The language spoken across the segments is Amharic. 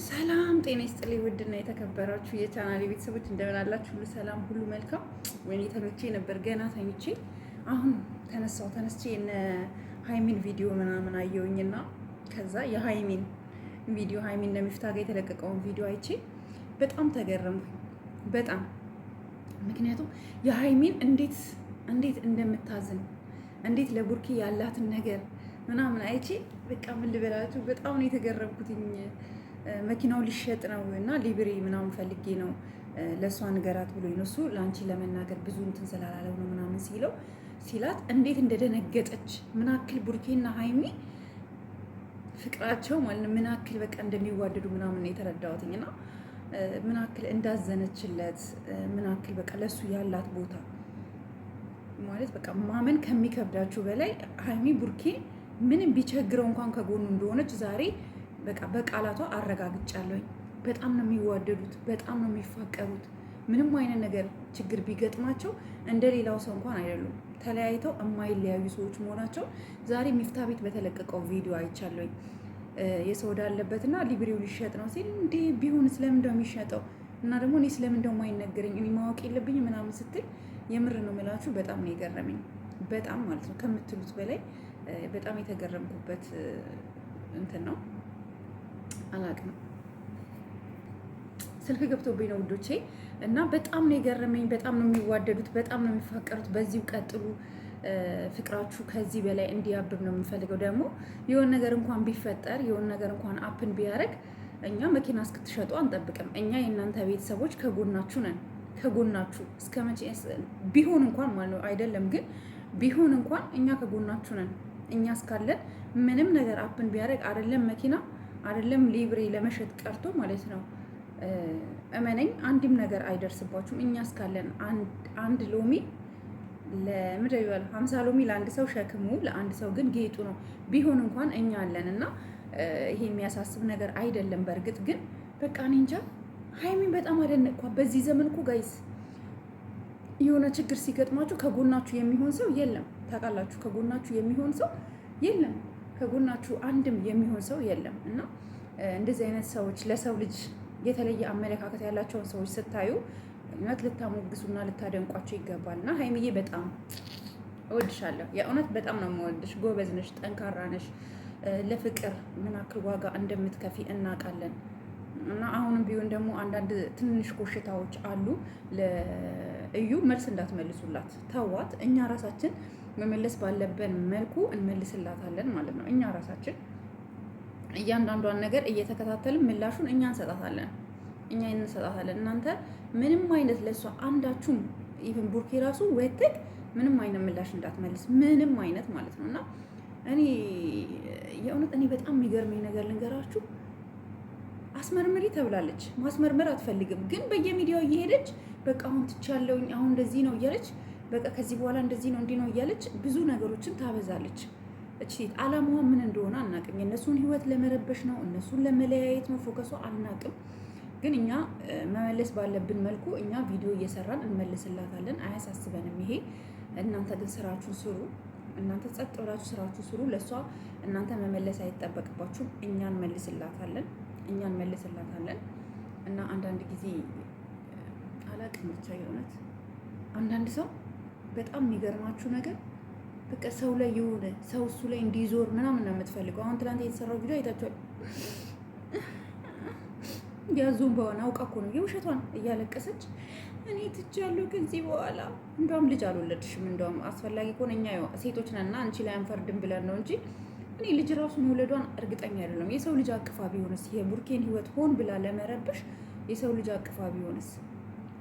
ሰላም ጤና ይስጥልኝ። ውድና የተከበራችሁ የቻናሌ ቤተሰቦች እንደምን አላችሁ? ሁሉ ሰላም፣ ሁሉ መልካም። ወይኔ ተመቼ ነበር ገና ተኝቼ አሁን ተነስቼ እነ ሀይሚን ቪዲዮ ምናምን አየውኝና ከዛ የሀይሚን ቪዲዮ ሀይሚን ለሚፍታ ጋር የተለቀቀውን ቪዲዮ አይቼ በጣም ተገረምኩኝ። በጣም ምክንያቱም የሀይሚን እንዴት እንደምታዝን እንዴት ለቡርኬ ያላትን ነገር ምናምን አይቼ በቃ ምን ልበላችሁ በጣም ነው የተገረምኩትኝ። መኪናው ሊሸጥ ነው እና ሊብሬ ምናምን ፈልጌ ነው ለእሷ ንገራት ብሎኝ ነው እሱ ለአንቺ ለመናገር ብዙ እንትን ስላላለው ነው ምናምን ሲላት እንዴት እንደደነገጠች ምን አክል ቡርኬና ሀይሚ ፍቅራቸው ማለት ምን አክል በቃ እንደሚዋደዱ ምናምን የተረዳሁትኝ እና ምን አክል እንዳዘነችለት ምን አክል በቃ ለእሱ ያላት ቦታ ማለት በቃ ማመን ከሚከብዳችሁ በላይ ሀይሚ ቡርኬ ምንም ቢቸግረው እንኳን ከጎኑ እንደሆነች ዛሬ በቃ በቃላቷ አረጋግጫለሁኝ። በጣም ነው የሚዋደዱት፣ በጣም ነው የሚፋቀሩት። ምንም አይነት ነገር ችግር ቢገጥማቸው እንደ ሌላው ሰው እንኳን አይደሉም። ተለያይተው የማይለያዩ ሰዎች መሆናቸው ዛሬ ሚፍታ ቤት በተለቀቀው ቪዲዮ አይቻለሁኝ። የሰው ዕዳ አለበትና ሊብሬው ሊሸጥ ነው ሲል እንዴ ቢሆን ስለምን እንደው የሚሸጠው እና ደግሞ እኔ ስለምን እንደው የማይነገረኝ እኔ ማወቅ የለብኝ ምናምን ስትል የምር ነው የምላችሁ በጣም ነው የገረመኝ። በጣም ማለት ነው ከምትሉት በላይ በጣም የተገረምኩበት እንትን ነው። አላቅም ስልክ ገብቶብኝ ነው ውዶቼ። እና በጣም ነው የገረመኝ። በጣም ነው የሚዋደዱት፣ በጣም ነው የሚፋቀሩት። በዚሁ ቀጥሉ፣ ፍቅራችሁ ከዚህ በላይ እንዲያብብ ነው የምፈልገው። ደግሞ የሆነ ነገር እንኳን ቢፈጠር የሆነ ነገር እንኳን አፕን ቢያደርግ እኛ መኪና እስክትሸጡ አንጠብቅም። እኛ የእናንተ ቤተሰቦች ከጎናችሁ ነን። ከጎናችሁ እስከ መቼ ቢሆን እንኳን ማለት ነው አይደለም ግን ቢሆን እንኳን እኛ ከጎናችሁ ነን። እኛ እስካለን ምንም ነገር አፕን ቢያደርግ አይደለም መኪና አይደለም ሊብሬ ለመሸጥ ቀርቶ ማለት ነው እመነኝ አንድም ነገር አይደርስባችሁም። እኛ እስካለን አንድ ሎሚ ለምድር ይባል 50 ሎሚ ለአንድ ሰው ሸክሙ ለአንድ ሰው ግን ጌጡ ነው። ቢሆን እንኳን እኛ አለን እና ይሄ የሚያሳስብ ነገር አይደለም። በእርግጥ ግን በቃ እኔ እንጃ ሀይሚን በጣም አደነቅኳ። በዚህ ዘመን እኮ ጋይስ የሆነ ችግር ሲገጥማችሁ ከጎናችሁ የሚሆን ሰው የለም። ታውቃላችሁ፣ ከጎናችሁ የሚሆን ሰው የለም። ከጎናችሁ አንድም የሚሆን ሰው የለም እና እንደዚህ አይነት ሰዎች ለሰው ልጅ የተለየ አመለካከት ያላቸውን ሰዎች ስታዩ እውነት ልታሞግሱና ልታደንቋቸው ይገባል። እና ሀይሚዬ በጣም እወድሻለሁ። የእውነት በጣም ነው የምወድሽ። ጎበዝ ነሽ፣ ጠንካራ ነሽ። ለፍቅር ምን ያክል ዋጋ እንደምትከፊ እናውቃለን። እና አሁንም ቢሆን ደግሞ አንዳንድ ትንሽ ኮሽታዎች አሉ። ለእዩ መልስ እንዳትመልሱላት፣ ተዋት። እኛ ራሳችን መመለስ ባለብን መልኩ እንመልስላታለን ማለት ነው። እኛ ራሳችን እያንዳንዷን ነገር እየተከታተልን ምላሹን እኛ እንሰጣታለን። እናንተ ምንም አይነት ለእሷ አንዳችሁም ኢቭን ቡርኬ ራሱ ወጥቅ ምንም አይነት ምላሽ እንዳትመልስ፣ ምንም አይነት ማለት ነው። እና እኔ የእውነት እኔ በጣም የሚገርመኝ ነገር ልንገራችሁ። አስመርምሪ ተብላለች። ማስመርመር አትፈልግም፣ ግን በየሚዲያው እየሄደች በቃ አሁን ትቻለውኝ አሁን እንደዚህ ነው እያለች በቃ ከዚህ በኋላ እንደዚህ ነው እንዲህ ነው እያለች ብዙ ነገሮችን ታበዛለች። እቺ አላማዋ ምን እንደሆነ አናቅም። የእነሱን ህይወት ለመረበሽ ነው፣ እነሱን ለመለያየት ነው ፎከሷ፣ አናቅም። ግን እኛ መመለስ ባለብን መልኩ እኛ ቪዲዮ እየሰራን እንመልስላታለን። አያሳስበንም ይሄ። እናንተ ግን ስራችሁን ስሩ። እናንተ ጸጥ ብላችሁ ስራችሁ ስሩ። ለእሷ እናንተ መመለስ አይጠበቅባችሁም። እኛ እንመልስላታለን እና አንዳንድ ጊዜ አላቅም ብቻ የእውነት አንዳንድ ሰው በጣም የሚገርማችሁ ነገር በቃ ሰው ላይ የሆነ ሰው እሱ ላይ እንዲዞር ምናምን ነው የምትፈልገው። አሁን ትናንት የተሰራው ቪዲዮ አይታችኋል። ያዙን በሆነ አውቃ እኮ ነው የውሸቷን እያለቀሰች እኔ ትቻለሁ ከዚህ በኋላ እንደውም ልጅ አልወለድሽም፣ እንደውም አስፈላጊ ከሆነ እኛ ሴቶች ነንና አንቺ ላይ አንፈርድም ብለን ነው እንጂ እኔ ልጅ ራሱ መውለዷን እርግጠኛ አይደለም። የሰው ልጅ አቅፋ ቢሆንስ የቡርኬን ህይወት ሆን ብላ ለመረበሽ የሰው ልጅ አቅፋ ቢሆንስ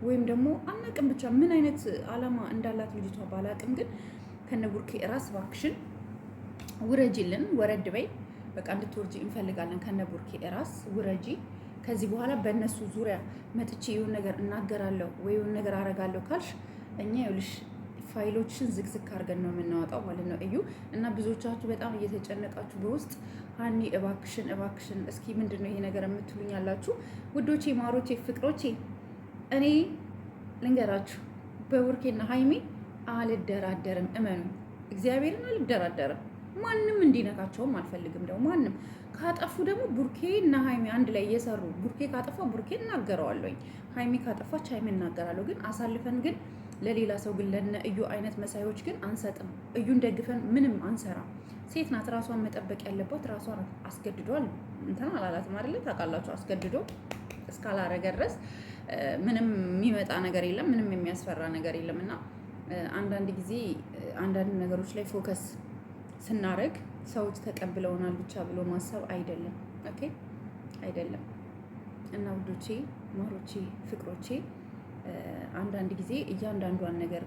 ወይም ደግሞ አናቅም ብቻ ምን አይነት አላማ እንዳላት ልጅቷ ባላቅም፣ ግን ከነ ቡርኬ ራስ እባክሽን ውረጂልን፣ ወረድ በይ በቃ እንድትወርጂ እንፈልጋለን። ከነ ቡርኬ ራስ ውረጂ። ከዚህ በኋላ በእነሱ ዙሪያ መጥቼ የሆነ ነገር እናገራለሁ ወይ የሆነ ነገር አረጋለሁ ካልሽ እኛ ይኸውልሽ ፋይሎችን ዝግዝግ አድርገን ነው የምናወጣው ማለት ነው። እዩ እና ብዙዎቻችሁ በጣም እየተጨነቃችሁ በውስጥ ሀኒ እባክሽን እስኪ ምንድን ነው ይሄ ነገር የምትሉኝ ያላችሁ ውዶቼ፣ ማሮቼ፣ ፍቅሮቼ እኔ ልንገራችሁ በቡርኬና ሀይሚ አልደራደርም። እመኑ፣ እግዚአብሔርን አልደራደርም። ማንም እንዲነካቸውም አልፈልግም። ደግሞ ማንም ካጠፉ ደግሞ ቡርኬ እና ሀይሚ አንድ ላይ እየሰሩ ቡርኬ ካጠፋ ቡርኬ እናገረዋለኝ፣ ሀይሚ ካጠፋች ሀይሚ እናገራለሁ። ግን አሳልፈን ግን ለሌላ ሰው ግን ለነ እዩ አይነት መሳዮች ግን አንሰጥም። እዩን ደግፈን ምንም አንሰራም። ሴት ናት፣ ራሷን መጠበቅ ያለባት ራሷን። አስገድዷል እንትን አላላትም አይደለ? ታውቃላችሁ፣ አስገድዶ እስካላረገ ድረስ ምንም የሚመጣ ነገር የለም፣ ምንም የሚያስፈራ ነገር የለም። እና አንዳንድ ጊዜ አንዳንድ ነገሮች ላይ ፎከስ ስናረግ ሰዎች ተቀብለውናል ብቻ ብሎ ማሰብ አይደለም። ኦኬ አይደለም። እና ውዶቼ፣ ማሮቼ፣ ፍቅሮቼ አንዳንድ ጊዜ እያንዳንዷን ነገር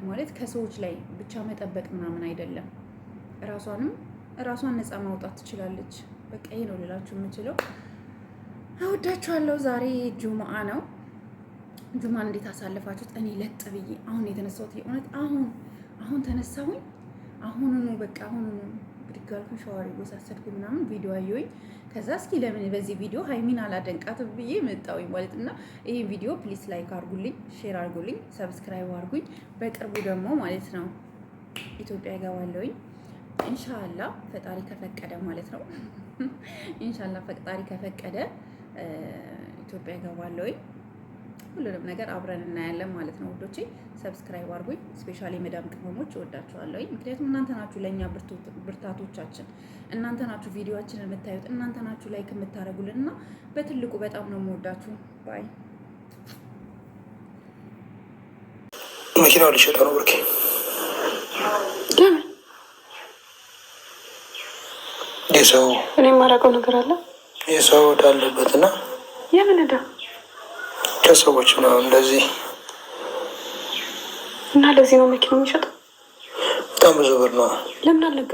ማለት ከሰዎች ላይ ብቻ መጠበቅ ምናምን አይደለም። ራሷን ነፃ ማውጣት ትችላለች። በቃ ይሄ ነው ልላችሁ የምችለው። እወዳችኋለሁ። ዛሬ ጁምአ ነው። ጁምአን እንዴት አሳልፋችሁት? እኔ ለጥ ብዬ አሁን የተነሳሁት የእውነት አሁን ተነሳሁኝ። አሁኑኑ በቃ አሁኑኑ ብድግ አልኩኝ፣ ሻወር ወሰድኩኝ ምናምን ቪዲዮ አየሁኝ። ከዛ እስኪ ለምን በዚህ ቪዲዮ ሀይሚን አላደንቃትም ብዬ መጣሁኝ ማለት እና ይሄን ቪዲዮ ፕሊስ ላይክ አድርጉልኝ፣ ሼር አድርጉልኝ፣ ሰብስክራይብ አድርጉኝ። በቅርቡ ደግሞ ማለት ነው ኢትዮጵያ እገባለሁኝ ኢንሻአላህ፣ ፈጣሪ ከፈቀደ ማለት ነው። ኢንሻአላህ ፈጣሪ ከፈቀደ ኢትዮጵያ እገባለሁኝ። ሁሉንም ነገር አብረን እናያለን ማለት ነው ውዶቼ። ሰብስክራይብ አድርጉኝ። ስፔሻሊ መዳም ቅመሞች እወዳችኋለሁ። ምክንያቱም እናንተ ናችሁ ለእኛ ብርታቶቻችን፣ እናንተ ናችሁ ቪዲዮአችንን የምታዩት፣ እናንተ ናችሁ ላይክ የምታደርጉልን እና በትልቁ በጣም ነው የምወዳችሁ። ባይ። መኪናው ሊሸጠ ነው ብርኬ። የሰው እኔ የማላውቀው ነገር አለ። የሰው ዕዳ አለበት እና የምን ዕዳ? ከሰዎች ነው እንደዚህ እና ለዚህ ነው መኪናው የሚሸጠው። በጣም ብዙ ብር ነው። ለምን አልነገ